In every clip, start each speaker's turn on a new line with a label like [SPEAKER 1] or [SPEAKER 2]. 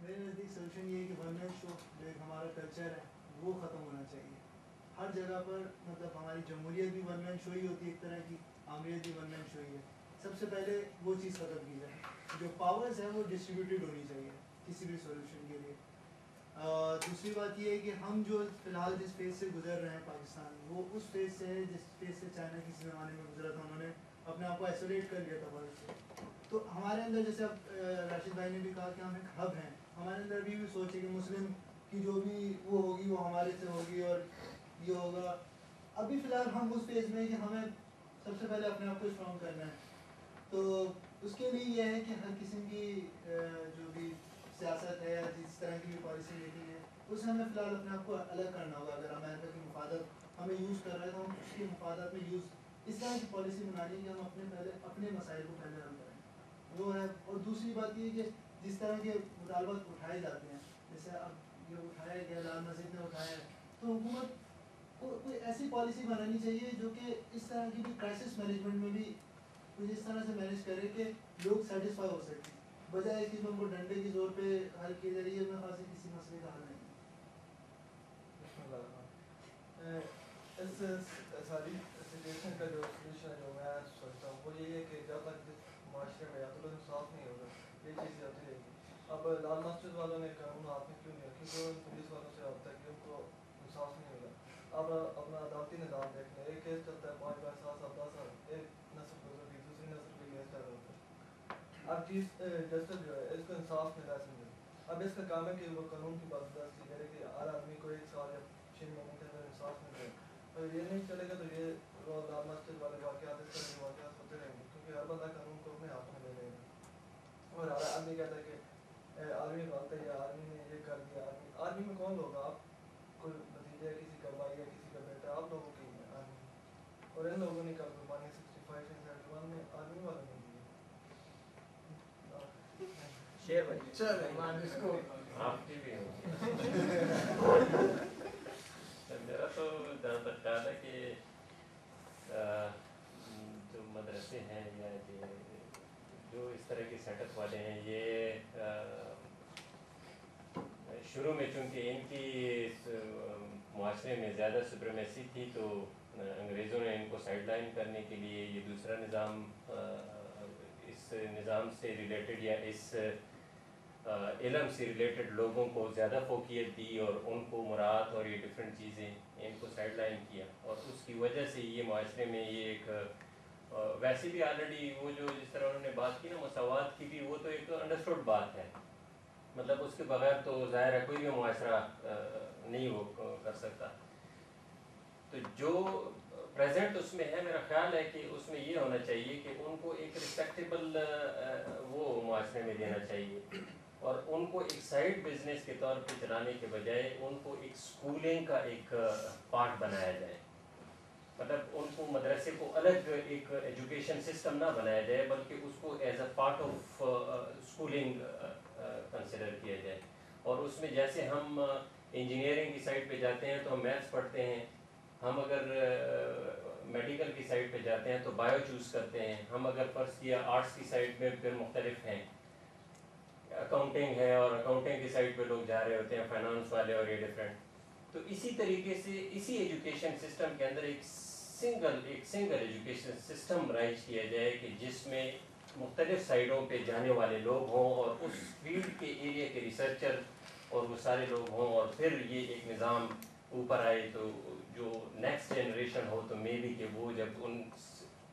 [SPEAKER 1] میرے نزدیک سولوشن یہ ہے کہ ون مین شو جو ایک ہمارا کلچر ہے وہ ختم ہونا چاہیے ہر جگہ پر. مطلب ہماری جمہوریت بھی ون مین شو ہی ہوتی ہے ایک طرح کی, آمریت بھی ون مین شو ہی ہے. سب سے پہلے وہ چیز ختم کی جائے. جو پاورز ہیں وہ ڈسٹریبیوٹیڈ ہونی چاہیے کسی بھی سولوشن کے لیے. دوسری بات یہ ہے کہ ہم جو فی الحال جس فیز سے گزر رہے ہیں پاکستان, وہ اس فیز سے ہے جس فیز سے چائنا کسی زمانے میں گزرا تھا. انہوں نے اپنے آپ کو آئسولیٹ کر لیا تھا ورلڈ سے. تو ہمارے اندر جیسے اب راشد بھائی نے بھی کہا کہ ہم ایک ہب ہیں, ہمارے اندر بھی سوچ ہے کہ مسلم کی جو بھی وہ ہوگی وہ ہمارے سے ہوگی اور یہ ہوگا. ابھی فی الحال ہم اس فیز میں ہیں کہ ہمیں سب سے پہلے اپنے آپ کو اسٹرانگ کرنا ہے. تو اس کے لیے یہ ہے کہ ہر قسم کی جو بھی سیاست ہے یا جس طرح کی بھی پالیسی میکنگ ہے اس سے ہمیں فی الحال اپنے آپ کو الگ کرنا ہوگا. اگر امریکہ کی مفادات ہمیں یوز کر رہے ہیں تو ہم اس کے مفادات میں یوز اس طرح کی پالیسی بنانی ہے کہ ہم اپنے مسائل کو پہلے حل کریں. وہ ہے. اور دوسری بات یہ کہ جس طرح کے مطالبات اٹھائے جاتے ہیں, جیسے اب یہ اٹھایا گیا لال مسجد نے اٹھایا ہے, تو حکومت کو کوئی ایسی پالیسی بنانی چاہیے جو کہ اس طرح کی بھی کرائسس مینجمنٹ میں بھی کچھ اس طرح سے مینیج کرے کہ لوگ سیٹسفائی ہو سکیں, بجائے کہ ان کو ڈنڈے کے زور پہ حل کے ذریعے میں خاصی کسی مسئلے کا حل نہیں.
[SPEAKER 2] اس ساری سچویشن کا جو سولوشن ہے جو میں سوچتا ہوں وہ یہ ہے کہ جب تک معاشرے میں یا تو انصاف نہیں ہوگا یہ چیز ہوتی رہے گی. اب لال مسجد والوں نے قانون ہاتھ میں کیوں لیا, کیونکہ پولیس والوں سے اب تک ان کو انصاف نہیں ملا. اب اپنا عدالتی نظام دیکھ لیں, ایک کیس چلتا ہے 5 7 7 10 سال, ایک نسل گزر گئی, دوسری نسل پہ کیس چل رہا ہے. اب چیز جسٹس جو ہے اس کو انصاف ملا سمجھے. اب اس کا کام ہے کہ وہ قانون کی پاسداشتی کرے کہ ہر آدمی کو 1 سال یا 6 مہینے کے اندر انصاف مل جائے. اور یہ نہیں چلے گا تو یہ لال مسجد والے واقعات اس طرح کے واقعات ہوتے رہیں گے, کیونکہ ہر بندہ قانون کو اپنے ہاتھ میں لے لے گا. اور ہر آدمی کہتا ہے کہ آرمی غلط ہے یا آرمی نے یہ کر دیا. آرمی میں کون ہوگا, آپ کوئی بھتیجا کسی کا بھائی یا کسی کا بیٹا, آپ لوگوں کی آرمی. اور ان لوگوں نے کل قربانی 65 71 میں آرمی والوں نے دی.
[SPEAKER 3] شیر بھائی
[SPEAKER 2] چلیں مان اس کو
[SPEAKER 3] آپ کی بھی میرا تو جہاں تک خیال ہے کہ جو مدرسے ہیں یا جو اس طرح کے سیٹ اپ والے ہیں, یہ شروع میں چونکہ ان کی معاشرے میں زیادہ سپریمیسی تھی تو انگریزوں نے ان کو سائڈ لائن کرنے کے لیے یہ دوسرا نظام, اس نظام سے ریلیٹڈ یا اس علم سے ریلیٹڈ لوگوں کو زیادہ فوقیت دی اور ان کو مراعات اور یہ ڈفرینٹ چیزیں ان کو سائڈ لائن کیا. اور اس کی وجہ سے یہ معاشرے میں یہ ایک ویسے بھی آلریڈی وہ جو جس طرح انہوں نے بات کی نا مساوات کی بھی, وہ تو ایک انڈرسٹوڈ بات ہے. مطلب اس کے بغیر تو ظاہر ہے کوئی بھی معاشرہ نہیں وہ کر سکتا. تو جو پریزنٹ اس میں ہے, میرا خیال ہے کہ اس میں یہ ہونا چاہیے کہ ان کو ایک رسپیکٹیبل وہ معاشرے میں دینا چاہیے, اور ان کو ایک سائڈ بزنس کے طور پہ چلانے کے بجائے ان کو ایک اسکولنگ کا ایک پارٹ بنایا جائے. مطلب ان کو مدرسے کو الگ ایک ایجوکیشن سسٹم نہ بنایا جائے بلکہ اس کو as a part of schooling consider کیا جائے. اور اس میں جیسے ہم انجینئرنگ کی سائڈ پہ جاتے ہیں تو ہم میتھس پڑھتے ہیں, ہم اگر میڈیکل کی سائڈ پہ جاتے ہیں تو بایو چوز کرتے ہیں, ہم اگر فرض کیا آرٹس کی سائڈ میں پھر مختلف ہیں, اکاؤنٹنگ ہے اور اکاؤنٹنگ کی سائڈ پہ لوگ جا رہے ہوتے ہیں, فائنانس والے اور یہ ڈفرینٹ. تو اسی طریقے سے اسی ایجوکیشن سسٹم کے اندر ایک سنگل ایجوکیشن سسٹم رائج کیا جائے کہ جس میں مختلف سائڈوں پہ جانے والے لوگ ہوں اور اس فیلڈ کے ایریا کے ریسرچر اور وہ سارے لوگ ہوں, اور پھر یہ ایک نظام اوپر آئے تو جو نیکسٹ جنریشن ہو تو مے بی کہ وہ جب ان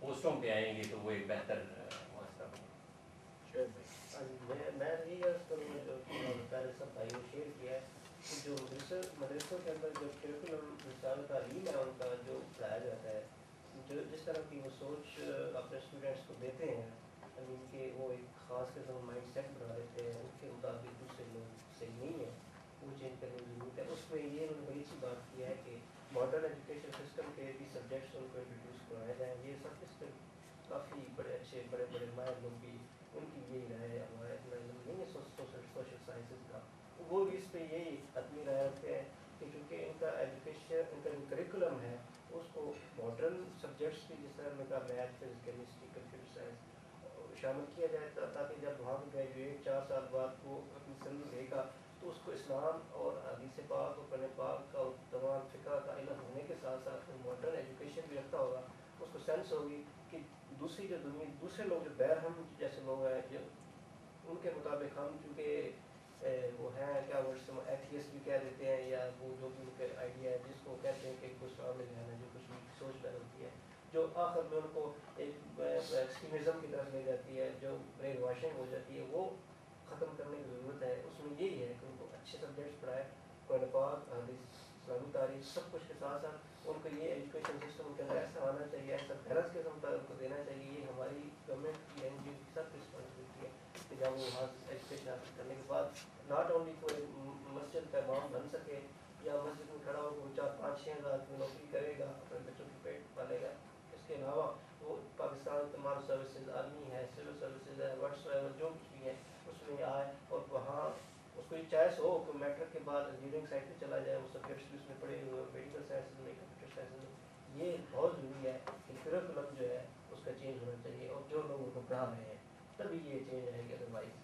[SPEAKER 3] پوسٹوں پہ آئیں گے تو وہ ایک بہتر معاشرہ ہوگا.
[SPEAKER 4] میں یہی عرض کروں گا جو پہلے سب بھائیوں شیئر کیا ہے کہ جو مدرسوں کے اندر جو کریکولم نصاب تعلیم ہے ان کا جو پڑھایا جاتا ہے, جو جس طرح کی وہ سوچ اپنے اسٹوڈنٹس کو دیتے ہیں, ان کے وہ ایک خاص قسم مائنڈ سیٹ بنا دیتے ہیں, ان کے مطابق دوسرے لوگ صحیح نہیں ہے, وہ چینج کرنے کی ضرورت ہے. اس میں یہ انہوں نے بڑی اچھی بات کی ہے کہ ماڈرن ایجوکیشن سسٹم کے بھی سبجیکٹس ان کو انٹروڈیوس کرائے جائیں. یہ سب اس پہ کافی بڑے اچھے بڑے ماہر لوگ بھی ان کی یہی رائے ہے, ہمارا اتنا علم نہیں ہے سوشل سائنسز کا, وہ بھی اس پہ یہی حتمی رائے رکھتے ہیں کہ چونکہ ان کا ایجوکیشن ان کا جو کریکولم ہے اس کو ماڈرن سبجیکٹس بھی, جس طرح میں کہا math, physics, chemistry, computer science, شامل کیا جائے تاکہ جب وہاں پہ گریجویٹ 4 سال بعد وہ اپنی سلم دے گا تو اس کو اسلام اور حدیث پاک اور قرآن پاک کا اور تمام فقہ کا علم ہونے کے ساتھ ساتھ ماڈرن ایجوکیشن بھی رکھتا ہوگا. اس کو سینس ہوگی کہ دوسری جو دنیا دوسرے لوگ جو بیر ہم جیسے لوگ ہیں جو ان کے مطابق ہم چونکہ وہ ہیں کیا ورڈس ایتھیسٹ بھی کہہ دیتے ہیں یا وہ جو بھی ان کے آئیڈیا ہے جس کو کہتے ہیں کہ کچھ عامل ہے جو کچھ بھی سوچ پیدا ہوتی ہے جو آخر میں ان کو ایک ایکسٹریمزم کی طرف لے جاتی ہے جو برین واشنگ ہو جاتی ہے وہ ختم کرنے کی ضرورت ہے. اس میں یہی ہے کہ ان کو اچھے سبجیکٹس پڑھائے قرآن پاک حدیث اسلامی تاریخ سب کچھ کے ساتھ ساتھ ان کو یہ ایجوکیشن سسٹم کے اندر ایسا آنا چاہیے ایسا غرض قسم کا ان کو دینا چاہیے. یہ ہماری گورنمنٹ کی این جی او کی سب رسپانسبلٹی ہے کہ جب وہ وہاں ایجوکیشن حاصل کرنے کے بعد ناٹ اونلی کوئی مسجد کا امام بن سکے یا مسجد میں کھڑا ہو وہ 4-5-6 ہزار کی نوکری کرے گا اپنے بچوں کی پیٹ پالے گا. اس کے علاوہ وہ پاکستان تمام سروسز آرمی ہے سول سروسز ہے واٹس ایور جو کچھ بھی ہے اس میں آئے اور وہاں اس کو یہ چوائس ہو کہ میٹرک کے بعد انجینئرنگ سائڈ پہ چلا جائے وہ سبجیکٹس بھی اس میں پڑھے ہوئے میڈیکل سائنسز میں کمپیوٹر سائنسز میں. یہ بہت ضروری ہے کہ کرکولم جو ہے اس کا چینج ہونا چاہیے اور جو لوگ ان کو پڑھا رہے ہیں تبھی یہ چینج آئے گی. ادروائز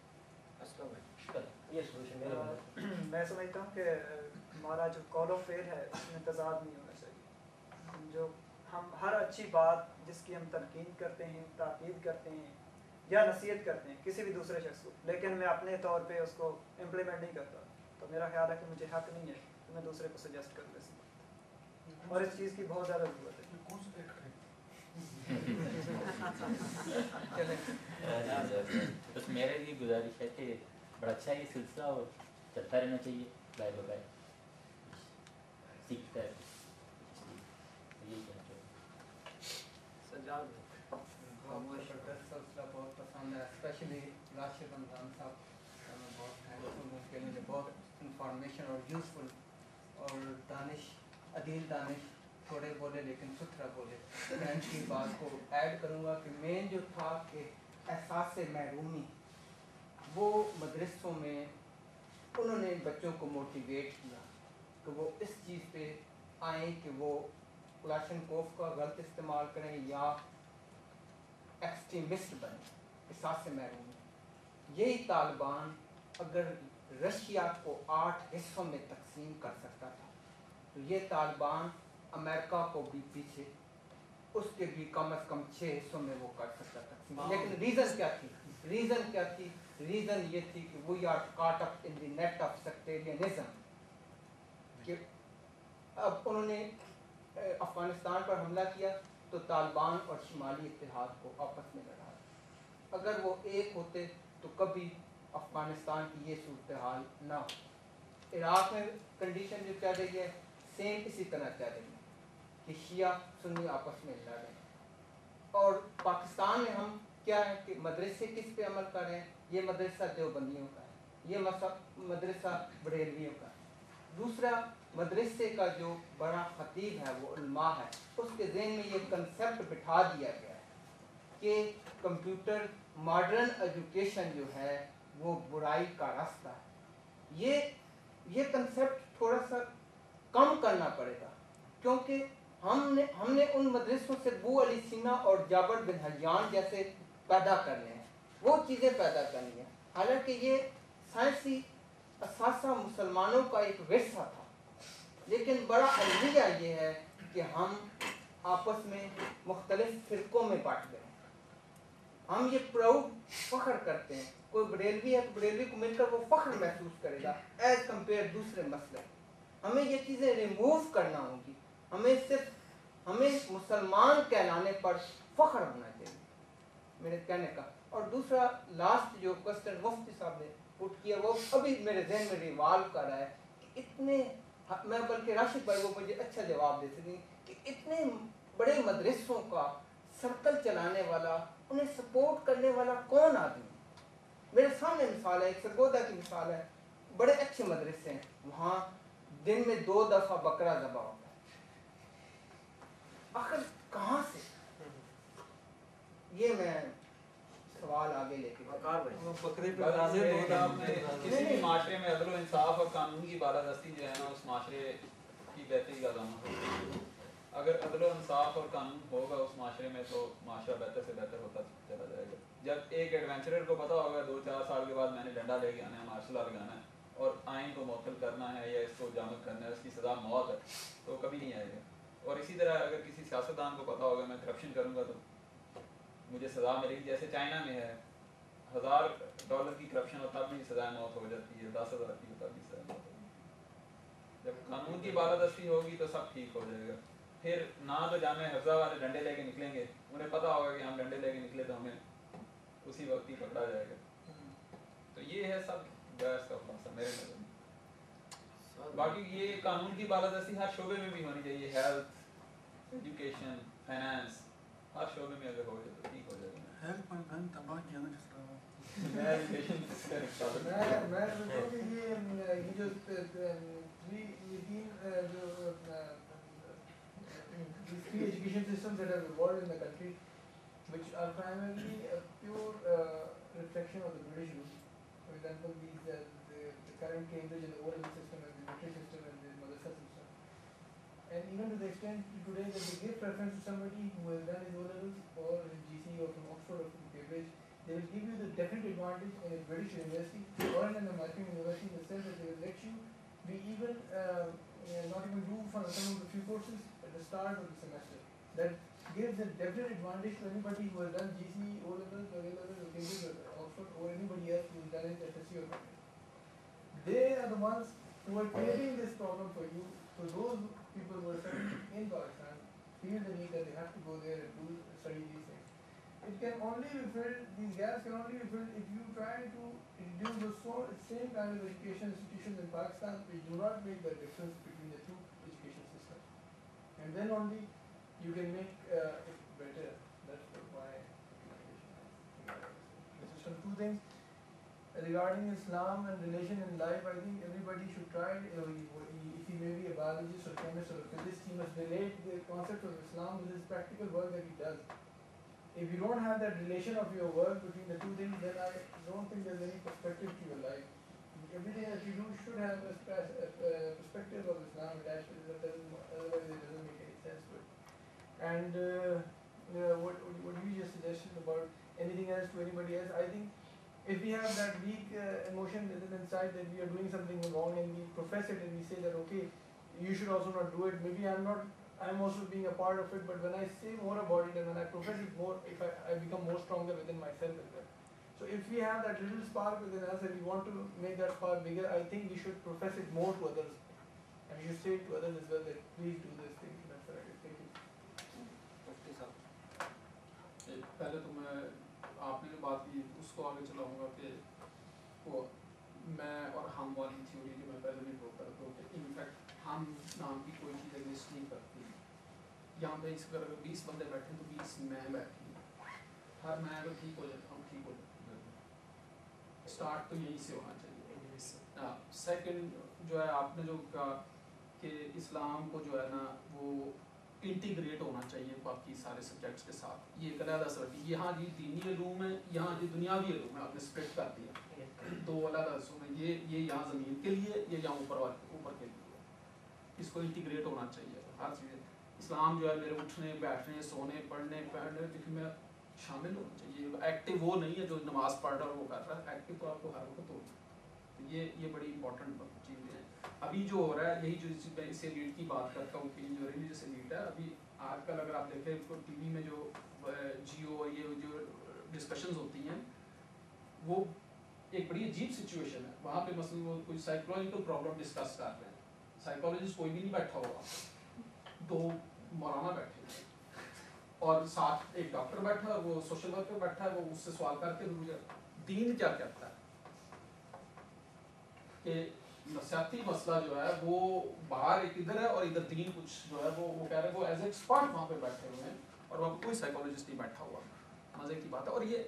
[SPEAKER 4] یہ سولوشن
[SPEAKER 5] میں سمجھتا ہوں کہ ہمارا جو کال آف فیل ہے اس میں تضاد نہیں ہونا چاہیے. جو ہم ہر اچھی بات جس کی ہم تلقین کرتے ہیں تاکید کرتے ہیں یا نصیحت کرتے ہیں کسی بھی دوسرے شخص کو لیکن میں اپنے طور پہ اس کو امپلیمنٹ نہیں کرتا تو میرا خیال ہے کہ مجھے حق نہیں ہے کہ میں دوسرے کو سجیسٹ کروں ایسی بات اور اس چیز کی بہت زیادہ ضرورت ہے.
[SPEAKER 6] بس میرے لیے گزارش ہے کہ بڑا اچھا یہ سلسلہ اور چلتا رہنا چاہیے بائے بائے سیکھتا ہے یہی کہنا چاہیے.
[SPEAKER 5] سجاد
[SPEAKER 7] سلسلہ بہت پسند ہے اسپیشلی راشد رمضان صاحب کا میں بہت تھینکفل ہوں کہ مجھے بہت انفارمیشن اور یوزفل اور دانش عدیل دانش تھوڑے بولے لیکن ستھرا بولے. میں ان کی بات کو ایڈ کروں گا کہ مین جو تھا کہ احساس محرومی وہ مدرسوں میں انہوں نے بچوں کو موٹیویٹ کیا کہ وہ اس چیز پہ آئیں کہ وہ کلاشنکوف کا غلط استعمال کریں یا ایکسٹریمسٹ بنیں. احساس محرومی یہی طالبان اگر رشیا کو 8 حصوں میں تقسیم کر سکتا تھا تو یہ طالبان امریکہ کو بھی پیچھے اس کے بھی کم از کم 6 حصوں میں وہ کر سکتا تقسیم. لیکن ریزن کیا تھی ریزن یہ تھی کہ we are caught up in the net of sectarianism کہ اب انہوں نے افغانستان پر حملہ کیا تو طالبان اور شمالی اتحاد کو آپس میں لڑا. اگر وہ ایک ہوتے تو کبھی افغانستان کی یہ صورتحال نہ ہو. عراق میں کنڈیشن جو چل رہی ہے سیم اسی طرح چل رہی ہے کہ شیعہ سنی آپس میں لڑ رہے ہیں. اور پاکستان میں ہم کیا ہے کہ مدرسے کس پہ عمل کر رہے ہیں. یہ مدرسہ دیوبندیوں کا ہے یہ مدرسہ بریلویوں کا ہے. دوسرا مدرسے کا جو بڑا خطیب ہے وہ علماء ہے اس کے ذہن میں یہ کنسیپٹ بٹھا دیا گیا ہے کہ کمپیوٹر ماڈرن ایجوکیشن جو ہے وہ برائی کا راستہ ہے. یہ کنسیپٹ تھوڑا سا کم کرنا پڑے گا کیونکہ ہم نے ان مدرسوں سے بو علی سینا اور جابر بن حیان جیسے پیدا کرنے ہیں وہ چیزیں پیدا کرنی ہیں. حالانکہ یہ سائنسی اثاثہ مسلمانوں کا ایک ورثہ تھا لیکن بڑا المیہ یہ ہے کہ ہم آپس میں مختلف فرقوں میں بانٹ گئے. ہم یہ پراؤڈ فخر کرتے ہیں کوئی بریلوی ہے تو بریلوی کو مل کر وہ فخر محسوس کرے گا ایز کمپیئر دوسرے مسئلے. ہمیں یہ چیزیں ریموو کرنا ہوگی. ہمیں مسلمان کہلانے پر فخر ہونا چاہیے میرے کہنے کا. اور دوسرا لاسٹ جو کوسچن مفتی صاحب نے پٹ کیا وہ ابھی میرے ذہن میں ریوالو کر رہا ہے کہ اتنے میں بلکہ راشد بھائی وہ مجھے اچھا جواب دے سکیں کہ اتنے بڑے مدرسوں کا سرکل چلانے والا انہیں سپورٹ کرنے والا کون آدمی. میرے سامنے مثال ہے ایک سرگودا کی مثال ہے. بڑے اچھے مدرسے ہیں وہاں دن میں 2 دفعہ بکرا ذبح ہوتا ہے. آخر کہاں سے یہ میں سوال آگے لے کے
[SPEAKER 8] بکرے پہ کسی بھی معاشرے میں عدل و انصاف اور قانون کی بالادستی جو ہے نا اس معاشرے کی بہتری کا علامت ہوتی ہے. اگر عدل و انصاف اور قانون ہوگا اس معاشرے میں تو معاشرہ بہتر سے بہتر ہوتا چلا جائے گا. جب ایک ایڈونچرر کو پتا ہوگا 2-4 سال کے بعد میں نے ڈنڈا لے کے آنا ہے، مارشل آرٹ لگانا ہے اور آئین کو معطل کرنا ہے یا اس کو جامد کرنا ہے، اس کی سزا موت ہے، تو کبھی نہیں آئے گا. اور اسی طرح اگر کسی سیاستدان کو پتا ہوگا میں کرپشن کروں گا تو مجھے سزا ملے گی. جیسے چائنا میں ہے $1000 کی کرپشن ہوتا بھی سزائے موت ہو جاتی ہے، 10,000 کی ہوتا بھی سزائے موت ہوگی. جب قانون کی بالادستی ہوگی تو سب ٹھیک ہو جائے گا. پھر نہ تو جامع حفظہ والے ڈنڈے لے کے نکلیں گے، انہیں پتہ ہوگا کہ ہم ڈنڈے لے کے نکلے تو ہمیں اسی وقت ہی پکڑا جائے گا. تو یہ ہے سب بحث کا خلاصہ میرے نظر میں. باقی یہ قانون کی بالادستی ہر شعبے میں بھی ہونی چاہیے، ہیلتھ، ایجوکیشن، فائنانس، ہر شعبے میں اگر ہو جائے تو ٹھیک ہو جائے گا.
[SPEAKER 9] ہیلتھ میں بہن تباہ کیا نا جس طرح
[SPEAKER 8] میں ایجوکیشن
[SPEAKER 2] میں سمجھتا ہوں کہ یہ جو three education systems that have evolved in the country, which are primarily a pure reflection of the British rule. For example, the current Cambridge and the O-level system and the metric system and the madrasa system. And even to the extent today that they give preference to somebody who has done his O-levels or his GC or from Oxford or from Cambridge, they will give you the definite advantage in a British university or in an American university in the sense that they will let you be even not even do for some of the few courses at the start of the semester. That gives a definite advantage to anybody who has done GCE, O-levels or A-levels or Cambridge or Oxford or anybody else who has done it at SSC or something. They are the ones who are creating this problem for you. So those people who are studying in Pakistan feel the need that they have to go there and study these things. It can only be filled, these gaps can only be filled if you try to introduce the same kind of education institutions in Pakistan which do not make the difference between the two education systems. And then only you can make it better. That's my recommendation. Just on two things. Regarding Islam and relation in life, I think everybody should try, if he may be a biologist or chemist or a physicist, he must relate the concept of Islam with his practical work that he does. If you don't have that relation of your work between the two things, then I don't think there's any perspective to your life. Everything that you do should have a perspective of Islam attached to it, otherwise it doesn't make any sense to it. And what you just suggested about anything else to anybody else, I think if we have that weak emotion within inside that we are doing something wrong and we profess it and we say that okay, you should also not do it, maybe I'm also being a part of it, but when I say more about it and when I profess it more, if I become more stronger within myself as well. So if we have that little spark within us and we want to make that spark bigger, I think we should profess it more to others. And we should say it to others as well that please do this thing. That's what I think. Thank you.
[SPEAKER 9] پہلے تو میں آپ نے جو بات کی اس کو آگے چلاؤں گا کہ وہ میں اور ہم والی تھیوری جو میں پہلے بھی بولتا رہتا ہوں کہ انفیکٹ ہم نام کی کوئی چیز ایگزسٹ نہیں کرتی. یہاں پہ اس اگر 20 بندے بیٹھے تو 20 میں بیٹھی ہیں. ہر میں اگر ٹھیک ہو جائے ہم ٹھیک ہو جاتے ہیں. اسٹارٹ تو یہیں سے ہونا چاہیے. سیکنڈ جو ہے آپ نے جو کہا کہ اسلام کو جو ہے نا وہ انٹیگریٹ ہونا چاہیے باقی سارے سبجیکٹس کے ساتھ. یہ ایک علیحدہ سبجیکٹ، یہاں جی دینی علوم ہے، یہاں جی دنیاوی علوم ہے، آپ نے اسپلٹ کر دیا دو علیحدہ حصوں میں. یہ یہاں زمین کے لیے، یہ یہاں اوپر کے لیے. اس کو انٹیگریٹ ہونا چاہیے ہر چیز. اسلام جو ہے میرے اٹھنے بیٹھنے سونے پڑھنے میں شامل ہونا چاہیے. ایکٹیو وہ نہیں ہے جو نماز پڑھ رہا اور وہ کر رہا ہے، ایکٹیو تو آپ کو ہر وقت ہونا. یہ بڑی امپورٹنٹ چیزیں ہیں. ابھی جو ہو رہا ہے یہی جو میں اس ایلیٹ کی بات کرتا ہوں کہ جو ریلیجیس ایلیٹ ہے، ابھی آج کل اگر آپ دیکھیں ٹی وی میں جو جیو یہ جو ڈسکشنز ہوتی ہیں وہ ایک بڑی عجیب سچویشن ہے. وہاں پہ مثلاً وہ کوئی سائیکولوجیکل پرابلم ڈسکس کر رہے ہیں. سائیکالوجسٹ کوئی بھی نہیں بیٹھا ہوا، دو مولانا بیٹھے ہیں اور ساتھ ایک ڈاکٹر بیٹھا ہے، وہ سوشل ورکر بیٹھا ہے، وہ اس سے سوال کر کے دین کیا کہتا ہے کہ نفسیاتی مسئلہ جو ہے وہ باہر ایک ادھر ہے اور ادھر دین کچھ جو ہے وہ کہہ رہے ہیں. وہ ایز اے ایکسپرٹ وہاں پہ بیٹھے ہوئے ہیں اور وہاں پہ کوئی سائیکالوجسٹ نہیں بیٹھا ہوا. مزے کی بات ہے. اور یہ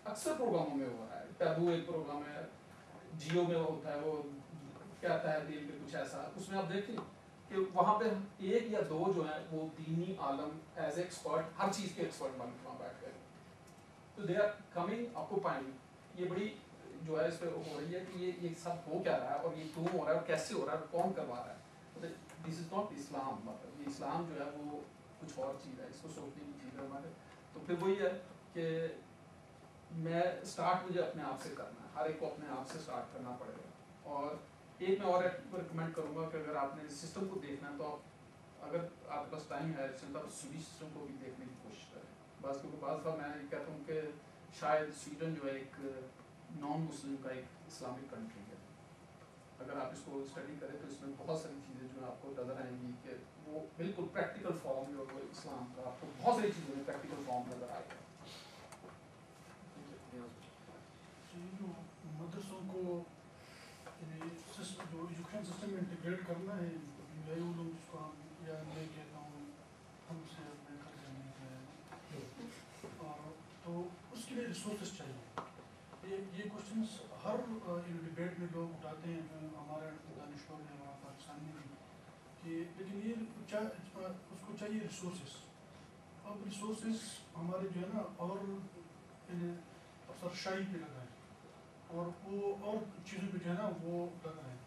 [SPEAKER 9] اکثر پروگراموں میں ہو رہا ہے. ٹیبو ایک پروگرام ہے جیو میں ہوتا ہے، وہ کہتا ہے دین پہ کچھ ایسا. اس میں آپ دیکھیں کہ وہاں پہ ایک یا دو جو ہیں وہ دینی عالم ایز اے ایکسپرٹ ہر چیز کے ایکسپرٹ بن کے وہاں بیٹھ گئے. تو دے آر کمنگ آکوپائنگ. یہ بڑی جو ہے اس پہ ہو رہی ہے کہ یہ سب ہو کیا رہا ہے اور یہ کیوں ہو رہا ہے اور کیسے ہو رہا ہے اور کون کروا رہا ہے. دس از ناٹ اسلام. مطلب یہ اسلام جو ہے وہ کچھ اور چیز ہے. اس کو سوچنے کی چیز ہے ہمارے. تو پھر وہی ہے کہ मैं स्टार्ट मुझे अपने आप से करना है, हर एक को अपने आप से स्टार्ट करना पड़ेगा। और एक मैं और रिकमेंड करूँगा कि अगर आपने इस सिस्टम को देखना है तो आप अगर आपके पास टाइम है तो आप स्वीडिश सिस्टम को भी देखने की कोशिश करें। बस क्योंकि बाद मैं ये कहता हूँ कि शायद स्वीडन जो है एक नॉन मुस्लिम का एक इस्लामिक कंट्री है। अगर आप इसको स्टडी करें तो इसमें बहुत सारी चीज़ें जो आपको नज़र आएंगी कि वो बिल्कुल प्रैक्टिकल फॉर्म जो है इस्लाम का, आपको बहुत सारी चीज़ों में प्रैक्टिकल फॉर्म नज़र आएगा।
[SPEAKER 10] जो मदरसों को जो एजुकेशन सिस्टम में इंटीग्रेट करना है, जिसको हम या मैं कहता हूँ हमसे अपने घर जाने का, और तो उसके लिए रिसोर्सेज चाहिए। ये क्वेश्चंस हर डिबेट में लोग उठाते हैं, जो हमारे दानिशवर है वहाँ पाकिस्तान में भी, कि लेकिन ये उसको चाहिए रिसोर्सेज। अब रिसोर्सेज हमारे जो है ना और अफसरशाही पे लगा है और वो और चीज़ों पे जो है ना वो लगा है।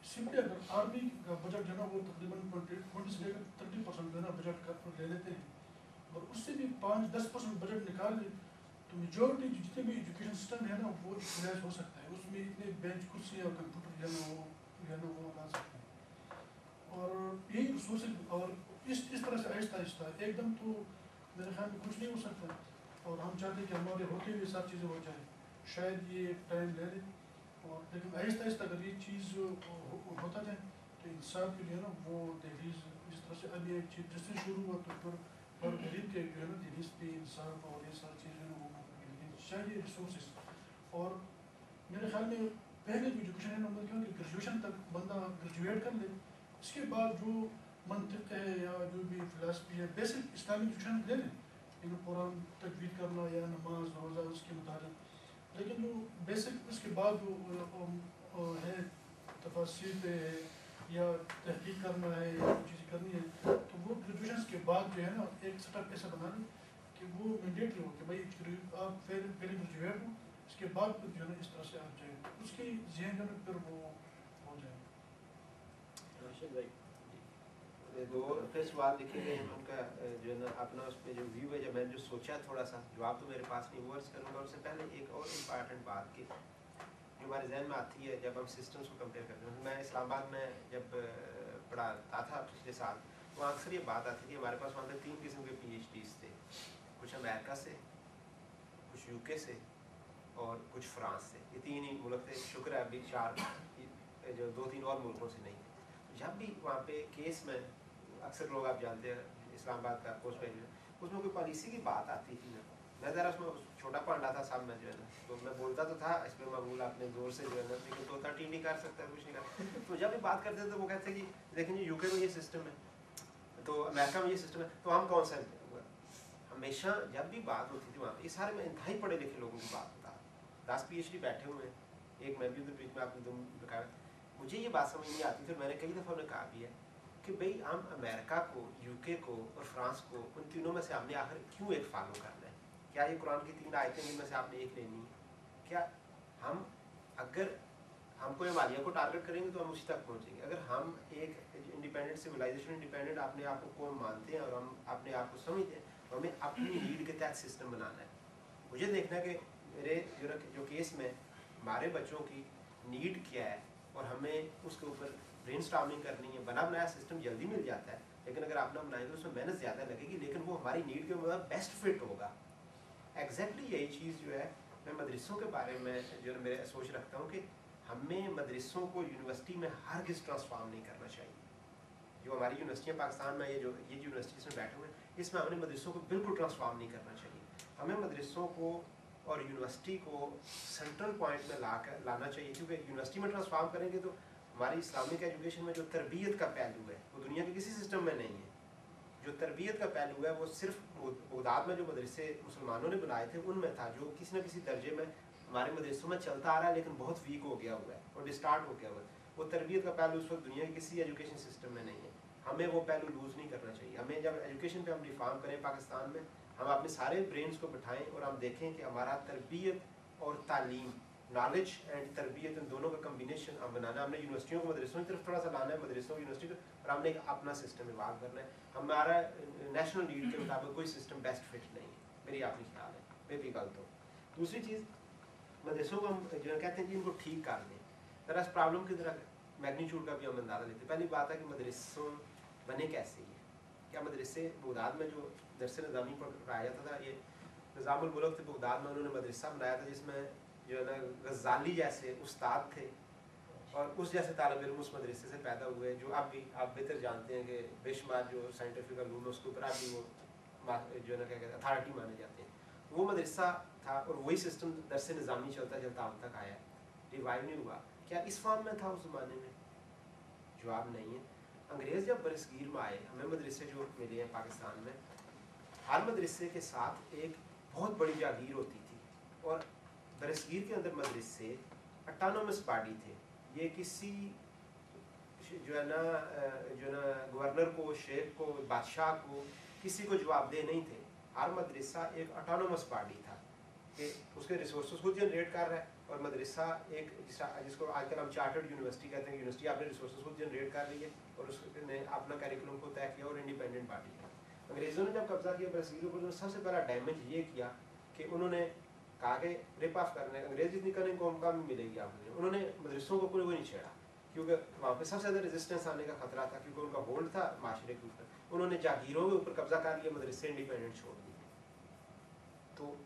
[SPEAKER 10] सिंपली अगर आर्मी का बजट जो है ना वो तकरीबन 20 से लेकर 30% जो है ना बजट ले लेते हैं, और उससे भी 5-10% बजट निकाल ले तो मेजॉरिटी जितने भी एजुकेशन सिस्टम है ना वो यूटिलाइज हो सकता है। उसमें इतने बेंच कुर्सी और कंप्यूटर जो है ना वो ला सकते हैं। और यही रिसोर्सेज, और इस तरह से आहिस्ता आहिस्ता एकदम तो मेरे ख्याल में कुछ नहीं हो सकता, और हम चाहते हैं कि हमारे होते हुए सब चीज़ें हो जाए। शायद ये टाइम ले ले, और लेकिन आहिस्ता आहिस्ता अगर ये चीज़ होता जाए तो इंसाफ के लिए ना वो दहलीज, जिस तरह से अभी एक चीज़ जिससे शुरू हुआ तो फिर हर गरीब के जो है ना दहलीज पे इंसाफ और ये सारी चीज़ें वो चाहिए रिसोर्सेज। और मेरे ख्याल में पहले जो एजुकेशन है ना मतलब कि ग्रेजुएशन तक बंदा ग्रेजुएट कर ले, इसके बाद जो मंतिक है या जो भी फिलासफी है बेसिक इस्लामिक एजुकेशन ले लें, लेकिन कुरान तजवीद करना या नमाज रोज़ा उसके मुताबिक, लेकिन जो बेसिक उसके बाद जो है तफसीर पे है या तहकीक करना है या चीज़ें करनी है, तो वो ग्रेजुएशन के बाद जो है ना एक सेटअप ऐसा बना लें कि वो मैंडेटरी हो कि भाई आप पहले ग्रेजुएट हो, इसके बाद फिर जो है ना इस तरह से आप जाए, उसकी जहन जो है फिर वो हो जाए।
[SPEAKER 4] राशिद भाई दो फिर सवाल लिखे गए हैं उनका जो है ना अपना उस पर जो व्यू है, जब मैंने जो सोचा थोड़ा सा जवाब तो मेरे पास नहीं, वर्स करूँगा। उससे पहले एक और इम्पॉर्टेंट बात की जो हमारे जहन में आती है जब हम सिस्टम्स को कंपेयर करते हैं। मैं इस्लामाबाद में जब पढ़ाता था पिछले साल, तो अक्सर ये बात आती थी हमारे पास वहाँ पे 3 किस्म के PhDs थे, कुछ अमेरिका से, कुछ UK से और कुछ फ्रांस से। ये 3 ही मुल्क थे, शुक्र है अभी 4 जो 2-3 और मुल्कों से नहीं थे। जब भी वहाँ पे केस में अक्सर लोग आप जानते हैं इस्लामाबाद का पोस्ट ग्रेजुएट, उसमें कोई पॉलिसी की बात आती थी ना, मैं ज़रा उसमें छोटा पढ़ा था साहब में जो है ना, तो मैं बोलता तो था इस पर मकबूल अपने जोर से जो है ना, लेकिन 2-3 नहीं कर सकता, कुछ नहीं कर। तो जब भी बात करते थे तो वो कहते कि लेकिन UK में ये सिस्टम है, तो अमेरिका में ये सिस्टम है, तो हम कौन सा हुआ। हमेशा जब भी बात होती थी वहाँ पर, ये सारे में इंतहाई पढ़े लिखे लोगों की बात होता, 10 PhD बैठे हुए हैं, एक मैं भी उधर बीच में आपने तुम बताया। मुझे ये बात समझ नहीं आती थी, मैंने कई दफ़ा उन्हें कहा भी है कि भाई हम अमेरिका को, UK को और फ्रांस को, उन तीनों में से हमने आखिर क्यों एक फॉलो करना है? क्या ये कुरान की 3 आयतें जिनमें से आपने एक लेनी है? क्या हम अगर हमको हिमालय को टारगेट करेंगे तो हम उसी तक पहुँचेंगे? अगर हम एक इंडिपेंडेंट सिविलाइजेशन, इंडिपेंडेंट अपने आप को कौन मानते हैं और हम अपने आप को समझते हैं, तो हमें अपनी नीड के तहत सिस्टम बनाना है। मुझे देखना है कि मेरे जो केस में हमारे बच्चों की नीड क्या है और हमें उसके ऊपर ब्रेनस्टॉर्मिंग करनी है। बना बनाया सिस्टम जल्दी मिल जाता है, लेकिन अगर आप ना बनाएंगे तो उसमें मेहनत ज़्यादा लगेगी, लेकिन वो हमारी नीड के मतलब बेस्ट फिट होगा। एग्जैक्टली यही चीज़ जो है मैं मदरसों के बारे में जो है मेरे सोच रखता हूँ कि हमें मदरसों को यूनिवर्सिटी में हरगिज़ ट्रांसफॉर्म नहीं करना चाहिए। जो हमारी यूनिवर्सिटियाँ पाकिस्तान में ये यूनिवर्सिटीज़ में बैठे हुए हैं, इसमें हमने मदरसों को बिल्कुल ट्रांसफॉर्म नहीं करना चाहिए। हमें मदरसों को और यूनिवर्सिटी को सेंट्रल पॉइंट में लाना चाहिए, क्योंकि यूनिवर्सिटी में ट्रांसफॉर्म करेंगे तो हमारी इस्लामिक एजुकेशन में जो तरबियत का पहलू है वो दुनिया के किसी सिस्टम में नहीं है। जो तरबियत का पहलू है वो सिर्फ बगदाद में जो मदरसे मुसलमानों ने बनाए थे उनमें था, जो किसी न किसी दर्जे में हमारे मदरसों में चलता आ रहा है, लेकिन बहुत वीक हो गया हुआ है और डिस्टार्ट हो गया हुआ है। वो तरबियत का पहलू उस वक्त दुनिया के किसी एजुकेशन सिस्टम में नहीं है। हमें वो पहलू लूज़ नहीं करना चाहिए। हमें जब एजुकेशन पे हम रिफॉर्म करें पाकिस्तान में, हम अपने सारे ब्रेन्स को बिठाएं और हम देखें कि हमारा तरबियत और तालीम, नॉलेज एंड तरबियत, इन दोनों का कम्बिनेशन हम बनाना। हमने यूनिवर्सिटियों को मदरसों की तरफ थोड़ा सा लाना है, मदरसों यूनिवर्सिटी को, और हमने एक अपना सिस्टम इवाल्व करना है। हमारा नेशनल नीड के मुताबिक कोई सिस्टम बेस्ट फिट नहीं है, मेरी आपकी ख्याल है, मैं भी गलत हूँ।
[SPEAKER 11] दूसरी चीज़ मदरसों को हम जो है कहते हैं कि इनको ठीक कर दें, दरअसल प्रॉब्लम की तरह मैग्नीट्यूड का भी हम अंदाज़ा लेते हैं। पहली बात है कि मदरसों बने कैसे ही है। क्या मदरसे बगदाद में जो दरस निज़ामी पढ़ाया जाता था, ये निज़ामुल मुल्क थे बगदाद में, उन्होंने मदरसा बनाया था जिसमें जो है ना गज़ाली जैसे उस्ताद थे और उस जैसे तालिब इल्म उस मदरसे से पैदा हुए, जो अब भी आप बेहतर जानते हैं कि बेशुमार जो साइंटिफिक अलूम है उसके ऊपर अब भी वो जो है ना क्या कहते हैं अथॉरिटी माने जाते हैं। वो मदरसा था और वही सिस्टम दरस निज़ामी चलता चलता अब तक आया, रिवाइव नहीं हुआ। क्या इस फॉर्म में था उस ज़माने में? जवाब नहीं है। अंग्रेज़ जब बरसगीर में आए, हमें मदरसे जो मिले हैं पाकिस्तान में, हर मदरसे के साथ एक बहुत बड़ी जागीर होती थी और बरसगीर के अंदर मदरसे ऑटोनोमस बॉडी थे। ये किसी जो है ना गवर्नर को, शेख को, बादशाह को, किसी को जवाबदेह नहीं थे। हर मदरसा एक ऑटोनोमस बॉडी था कि उसके रिसोर्स खुद जनरेट कर रहा है और मदरसा एक जिसको आजकल हम चार्टर्ड यूनिवर्सिटी कहते हैं, यूनिवर्सिटी आपने रिसोर्स खुद जनरेट कर रही है और उसने अपना कैरिकुलम को तय किया और इंडिपेंडेंट बॉडी है। अंग्रेज़ों ने जब कब्जा किया बरसगीर पर, उन्होंने सबसे पहला डैमेज ये किया कि उन्होंने कहा कि रिप ऑफ करने, अंग्रेज जितनी करने को मौका भी मिलेगी आपको, उन्होंने मदरसों को कोई नहीं छेड़ा क्योंकि वहाँ पे सबसे ज़्यादा रेजिस्टेंस आने का खतरा था क्योंकि उनका होल्ड था माशरे के ऊपर। उन्होंने जागीरों के ऊपर कब्जा कर लिया, मदरसे इंडिपेंडेंट छोड़ दिए। तो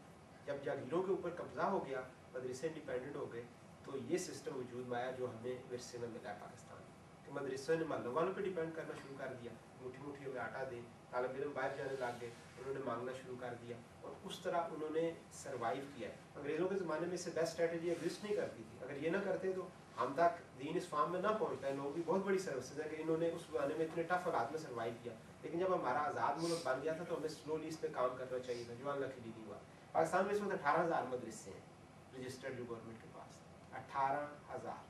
[SPEAKER 11] जब जागीरों के ऊपर कब्जा हो गया, मदरसे इंडिपेंडेंट हो गए, तो ये सिस्टम वजूद में आया जो हमें विरसे में मिला है पाकिस्तान कि मदरसों ने महल्लों वालों पर डिपेंड करना शुरू कर दिया, मुट्ठी मुट्ठी हमें आटा दे, तालिब इल्म बाहर जाने लग गए, उन्होंने मांगना शुरू कर दिया और उस तरह उन्होंने सर्वाइव किया। अंग्रेज़ों के ज़माने में इससे बेस्ट स्ट्रेटजी एग्जिस्ट नहीं करती थी। अगर ये ना करते तो हम तक दीन इस फॉर्म में ना पहुँचता है। लोगों की बहुत बड़ी सर्विसेज है कि इन्होंने उस ज़माने में इतने टफ हालात में सर्वाइव किया, लेकिन जब हमारा आज़ाद मुल्क बन गया था तो हमें स्लोली इस पर काम करना चाहिए था, जो अनलकीली नहीं हुआ। पाकिस्तान में इस वक्त 18,000 मदरसे हैं रजिस्टर्ड जो गवर्नमेंट के पास, 18,000।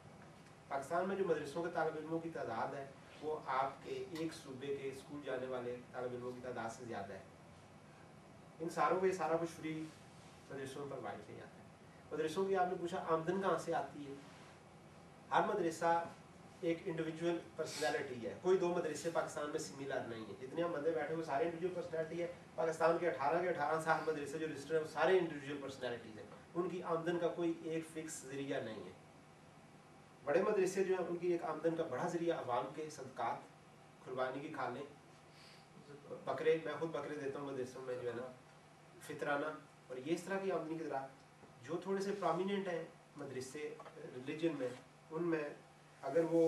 [SPEAKER 11] पाकिस्तान में जो मदरसों के तालिब इल्मों की तादाद है वो आपके एक सूबे के स्कूल जाने वाले तालिब इल्मों की तादाद से ज़्यादा है। इन सारों को ये सारा कुछ फ्री मदरसों पर वाइड किया जाता है। मदरसों की आपने पूछा आमदन कहाँ से आती है। हर मदरसा एक इंडिविजुअल पर्सनैलिटी है, कोई दो मदरसे पाकिस्तान में सिमिलर नहीं है। जितने हम बंदे बैठे हुए सारे इंडिविजुअल पर्सनैलिटी है। पाकिस्तान के 18 साल मदरसे जो रजिस्टर है वो सारे इंडिविजुअल पर्सनैलिटीज है। उनकी आमदन का कोई एक फिक्स जरिया नहीं है। बड़े मदरसे जो हैं उनकी एक आमदन का बड़ा जरिया अवाम के सदकात, कुर्बानी की खाने, बकरे, मैं खुद बकरे देता हूँ मदरसों में जो है ना, फितराना, और ये इस तरह की आमदनी की तरह जो थोड़े से प्रोमिनेंट हैं मदरसे रिलीजन में, उनमें अगर वो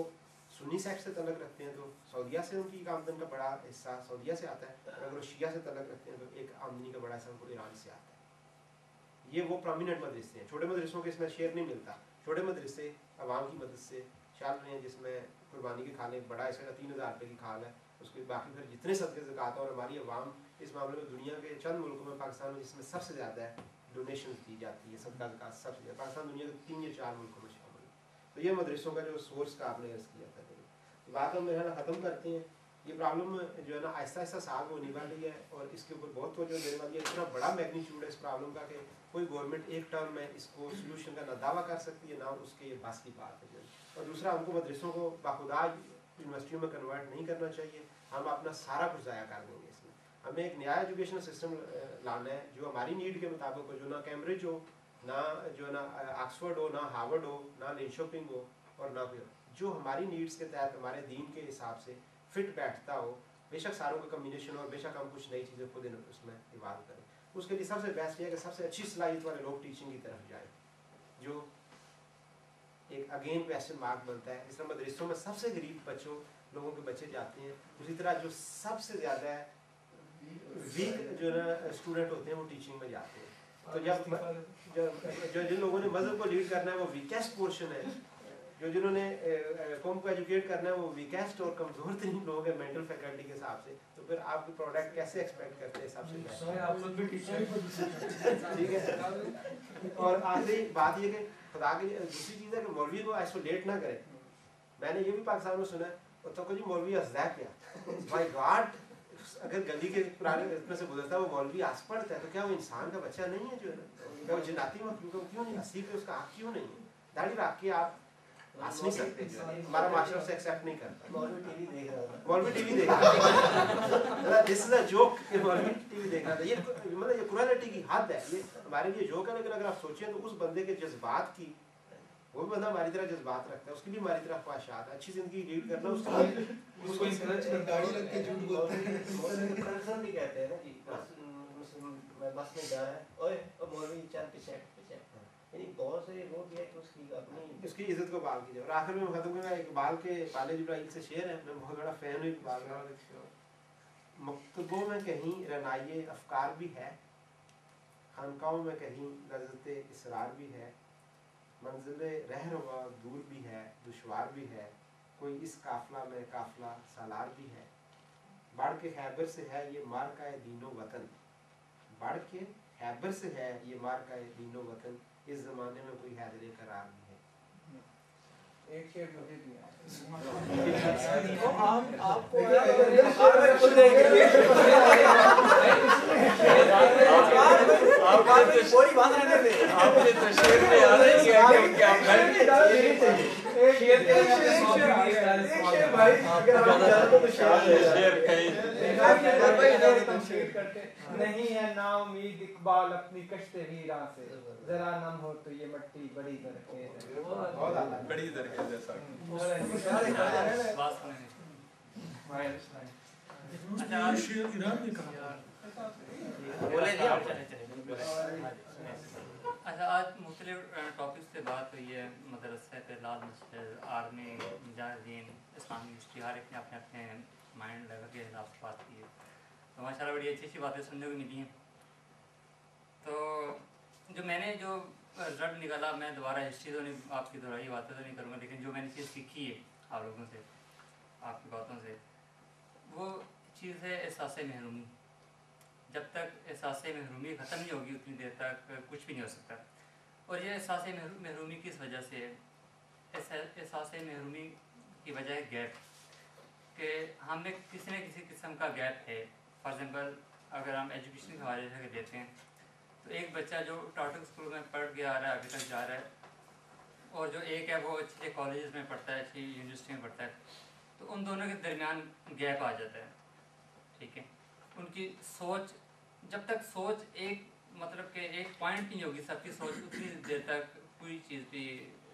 [SPEAKER 11] सुन्नी सेक्ट से तलक रखते हैं तो सऊदीया से उनकी आमदन का बड़ा हिस्सा सऊदीया से आता है, अगर वो शिया से तलक रखते हैं तो एक आमदनी का बड़ा हिस्सा उनको ईरान से आता है। ये वो प्रोमिनेंट मदरसे हैं। छोटे मदरसों के इसमें शेयर नहीं मिलता। छोटे मदरसे अवाम की मदद से चल रहे हैं, जिसमें कुर्बानी की खाल एक बड़ा हिस्सा 3,000 रुपये की खाल है, उसके बाकी फिर जितने सदके ज़कात और हमारी अवाम इस मामले में दुनिया के चंद मुल्कों में, पाकिस्तान में जिसमें सबसे ज़्यादा है डोनेशन दी जाती है, सदका ज़कात सबसे ज़्यादा, पाकिस्तान दुनिया के 3 या 4 मुल्कों में शामिल है। तो ये मदरसों का जो सोर्स का आपने अर्ज़ किया था, तो बात हम मेरा ख़त्म करते हैं। ये प्रॉब्लम जो है ना आहिस्ता आहिस्ता साल होने वाली है और इसके ऊपर बहुत तवज्जो देने वाली है। इतना बड़ा मैग्नीट्यूड है इस प्रॉब्लम का कि कोई गवर्नमेंट एक टर्म में इसको सोल्यूशन का ना दावा कर सकती है ना उसके ये बस की बात है। और दूसरा, हमको मदरसों को बाखुदा यूनिवर्सिटियों में कन्वर्ट नहीं करना चाहिए। हम अपना सारा कुछ ज़ाया कर देंगे इसमें। हमें एक नया एजुकेशनल सिस्टम लाना है जो हमारी नीड के मुताबिक हो, जो ना कैम्ब्रिज हो, ना जो ना ऑक्सफोर्ड हो, ना हार्वर्ड हो, ना लिंशोपिंग हो, और ना कोई जो हमारी नीड्स के तहत हमारे दीन के हिसाब से फिट बैठता हो। बेशक सारों का कम्बिनेशन और बेशक हम कुछ नई चीज़ें खुद उसमें इवाल्व करें। उसके लिए सबसे बेस्ट ये है कि सबसे अच्छी सलाहियत वाले लोग टीचिंग की तरफ जाए, जो एक अगेन क्वेश्चन मार्क बनता है। इस तरह मदरसों में सबसे गरीब बच्चों लोगों के बच्चे जाते हैं, उसी तरह जो सबसे ज़्यादा वीक जो ना स्टूडेंट होते हैं वो टीचिंग में जाते हैं। तो जब जिन लोगों ने मज़हब को लीड करना है वो वीकेस्ट पोर्शन है, जो जिन्होंने कौम को एजुकेट करना है वो वीकेस्ट और कमज़ोर तरीन लोग हैं मेंटल फैकल्टी के हिसाब से। तो फिर आप प्रोडक्ट कैसे एक्सपेक्ट करते हैं सबसे
[SPEAKER 2] आप लोग भी टीचर
[SPEAKER 11] ठीक है। और आखिरी बात ये कि खुदा की दूसरी चीज़ है कि मौलवी को आइसोलेट ना करें। मैंने ये भी पाकिस्तान में सुना है, तो कुछ मौलवी हंसदा क्या माय गॉड, अगर गली के पुराने इसमें से गुजरता है वो मौलवी हंस पड़ता है तो क्या वो इंसान का बच्चा नहीं है? जो है ना, क्या वो जन्नती मखलूक क्यों नहीं हंसी पे उसका हक क्यों नहीं है? दाढ़ी रख के आप हंस नहीं सकते, हमारा मास्टर से एक्सेप्ट नहीं करता।
[SPEAKER 4] मौलवी टीवी देख रहा था,
[SPEAKER 11] मौलवी टीवी देख रहा था, दिस इज अ जोक कि मौलवी टीवी देख रहा था। ये मतलब ये क्रूएलिटी की हद है, ये हमारे लिए जोक है, लेकिन अगर आप सोचें तो उस बंदे के जज्बात की, वो भी बंदा हमारी तरह जज्बात रखता है, उसकी भी हमारी तरह ख्वाहिशात है, अच्छी जिंदगी लीड करना उसके लिए
[SPEAKER 2] उसको इंकरेज कर
[SPEAKER 1] गाड़ी रख के झूठ बोलते हैं।
[SPEAKER 4] प्रोफेसर भी कहते हैं ना कि बस में जा रहा है, ओए ओ मौलवी चल पीछे पीछे, यानी बहुत से वो भी है कि उसकी अपनी
[SPEAKER 11] उसकी इज्जत को बाल कीजिए। और आखिर में खत्म करूंगा, इकबाल के खालिद इब्राहिम से शेर है, मैं बहुत बड़ा फैन हूँ इकबाल का। मकतबों में कहीं रनाये अफकार भी है, खानकाहों में कहीं लज़्ज़ते इसरार भी है, मंजिले रहनुमा दूर भी है, दुश्वार भी है, कोई इस काफला में काफला सालार भी है। बढ़ के खैबर से है ये मार्का दीनो वतन, बढ़ के खैबर से है ये मार्का दीनो वतन, इस ज़माने में कोई हैदर करार नहीं है।
[SPEAKER 7] एक शेर मुझे दिया
[SPEAKER 5] आपको
[SPEAKER 2] बोरी बांध रहने दे, आपने तो शेर पे याद है कि क्या
[SPEAKER 7] नहीं है ना उम्मीद इकबाल अपनी कश्ते वीरा से, जरा नम हो तो ये मट्टी बड़ी दरखेज है,
[SPEAKER 8] बड़ी दरखेज है सर।
[SPEAKER 10] शेर ईरान ने कहा
[SPEAKER 12] अच्छा, आज मुख्तलिफ टॉपिक्स पे बात हुई है, मदरसे पे, लाल मस्जिद, आर्मी, मुजाहिदीन, इस्लामी हिस्ट्री, हर एक ने अपने अपने माइंड लेवल के हिसाब से बात की है, तो माशाल्लाह बड़ी अच्छी अच्छी बातें सुनने को मिली हैं। तो जो मैंने जो रिजल्ट निकाला, मैं दोबारा हिस्ट्री तो नहीं, आपकी दोहराई बातें तो नहीं करूँगा, लेकिन जो मैंने चीज़ सीखी है आप लोगों से, आपकी बातों से, वो चीज़ है एहसास महरूमी। जब तक एहसास महरूमी ख़त्म नहीं होगी उतनी देर तक कुछ भी नहीं हो सकता। और ये एहसास महरूमी किस वजह से है? एहसास महरूमी की वजह है गैप, कि हमें किसी न किसी किस्म का गैप है। फॉर एग्ज़ाम्पल अगर हम एजुकेशन के हवाले से देते हैं तो एक बच्चा जो टाटू स्कूल में पढ़ के आ रहा है, आगे तक जा रहा है, और जो एक है वो अच्छे कॉलेज में पढ़ता है, अच्छी यूनिवर्सिटी में पढ़ता है, तो उन दोनों के दरमियान गैप आ जाता है। ठीक है, उनकी सोच, जब तक सोच एक मतलब कि एक पॉइंट नहीं होगी सबकी सोच, उतनी देर तक कोई चीज़ भी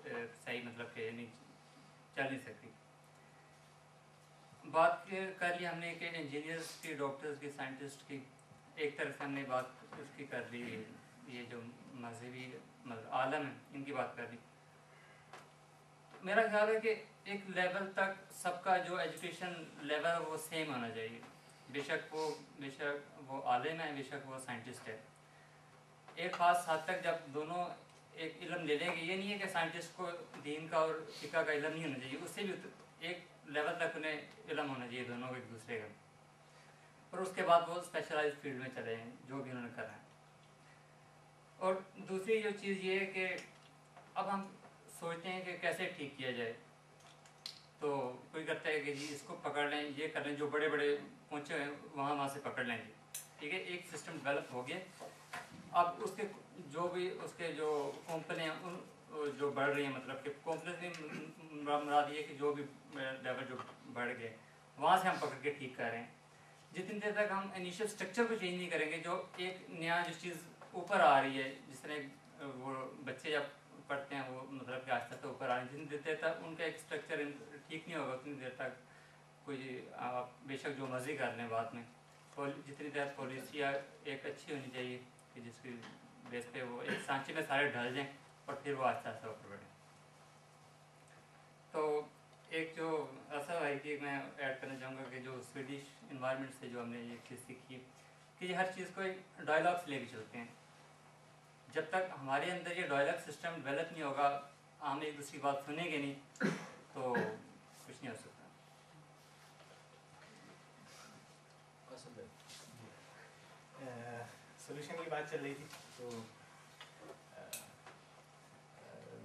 [SPEAKER 12] सही मतलब कि नहीं चल नहीं सकती। बात कर ली हमने कि इंजीनियर्स की, डॉक्टर्स की, साइंटिस्ट की, एक तरफ से हमने बात उसकी कर ली, ये जो मजहबी आलम है इनकी बात कर ली। मेरा ख्याल है कि एक लेवल तक सबका जो एजुकेशन लेवल है वो सेम होना चाहिए, बेशक वो आलिम है, बेशक वो साइंटिस्ट है। एक ख़ास हद तक जब दोनों एक इल्म ले लेंगे, ये नहीं है कि साइंटिस्ट को दीन का और फ़िक़्ह का इल्म नहीं होना चाहिए, उससे भी एक लेवल तक उन्हें इल्म होना चाहिए दोनों को एक दूसरे का, और उसके बाद वो स्पेशलाइज फील्ड में चले हैं जो भी उन्होंने करना है। और दूसरी जो चीज़ ये है कि अब हम सोचते हैं कि कैसे ठीक किया जाए, तो कोई करता है कि जी इसको पकड़ लें, ये कर लें, जो बड़े बड़े पहुँचे हैं वहाँ से पकड़ लें जी, ठीक है, एक सिस्टम डेवलप हो गया। अब उसके जो भी उसके जो कंपनी हैं उन जो बढ़ रही हैं, मतलब कि कंपनी मुराद ये कि जो भी लेवल जो बढ़ गए वहाँ से हम पकड़ के ठीक कर रहे हैं। जितनी देर तक हम इनिशियल स्ट्रक्चर को चेंज नहीं करेंगे, जो एक नया जो चीज़ ऊपर आ रही है, जिस तरह वो बच्चे जब पढ़ते हैं वो मतलब कि आस्ते आस्ते ऊपर आ रहे हैं, जितनी देर तक उनका एक स्ट्रक्चर ठीक नहीं होगा उतनी देर तक कोई आप बेशक जो मर्जी कर लें बाद में, जितनी देर पॉलिसी एक अच्छी होनी चाहिए कि जिसकी बेस पे वो एक सांचे में सारे ढल जाएं और फिर वो आस्ते आस्ते ऊपर बढ़ें। तो एक जो ऐसा है कि मैं ऐड करना चाहूँगा कि जो स्वीडिश इन्वायरमेंट से जो हमने ये चीज़ सीखी कि हर चीज़ को एक डायलॉग से लेके चलते हैं। जब तक हमारे अंदर ये डायलॉग सिस्टम डेवलप नहीं होगा, हम एक दूसरी बात सुनेंगे नहीं, तो कुछ नहीं हो सकता।
[SPEAKER 13] सोल्यूशन की बात चल रही थी, तो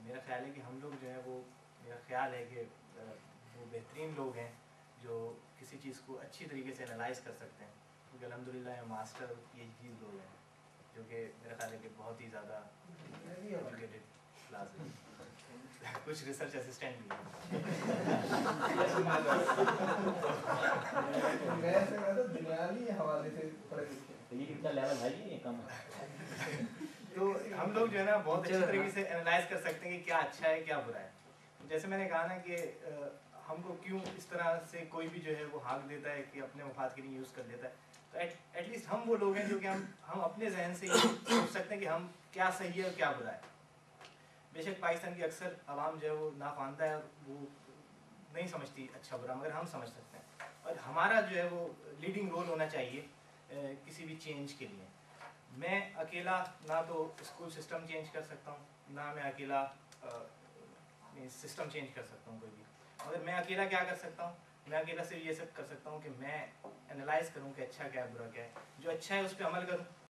[SPEAKER 13] मेरा ख्याल है कि हम लोग जो है वो, मेरा ख्याल है कि वो बेहतरीन लोग हैं जो किसी चीज़ को अच्छी तरीके से एनालाइज कर सकते हैं, क्योंकि अल्हम्दुलिल्लाह मास्टर PhD लोग हैं जो कि मेरा ख्याल है कि बहुत ही ज़्यादा एजुकेटेड क्लास है। कुछ रिसर्च असिस्टेंट भी हैं।
[SPEAKER 2] दुनियावी हवाले से पढ़े लिखे
[SPEAKER 6] तो ये कितना लेवल हाई है, ये कम है?
[SPEAKER 13] तो हम लोग जो है ना बहुत अच्छी तरीके से एनालाइज कर सकते हैं कि क्या अच्छा है क्या बुरा है। जैसे मैंने कहा ना कि हमको क्यों इस तरह से कोई भी जो है वो हाँक देता है कि अपने मफाद के लिए यूज़ कर लेता है, तो एटलीस्ट हम वो लोग हैं जो कि हम अपने जहन से ये सोच सकते हैं कि हम क्या सही है और क्या बुरा है। बेशक पाकिस्तान की अक्सर आवाम जो है वो नाफानदा है और वो नहीं समझती अच्छा बुरा, मगर हम समझ सकते हैं और हमारा जो है वो लीडिंग रोल होना चाहिए किसी भी चेंज के लिए। मैं अकेला ना तो स्कूल सिस्टम चेंज कर सकता हूँ, ना मैं अकेला सिस्टम चेंज कर सकता हूँ कोई भी, मगर मैं अकेला क्या कर सकता हूँ, मैं अकेला सिर्फ ये सब कर सकता हूँ कि मैं एनालाइज करूँ कि अच्छा क्या है बुरा क्या है, जो अच्छा है उस पर अमल करूँ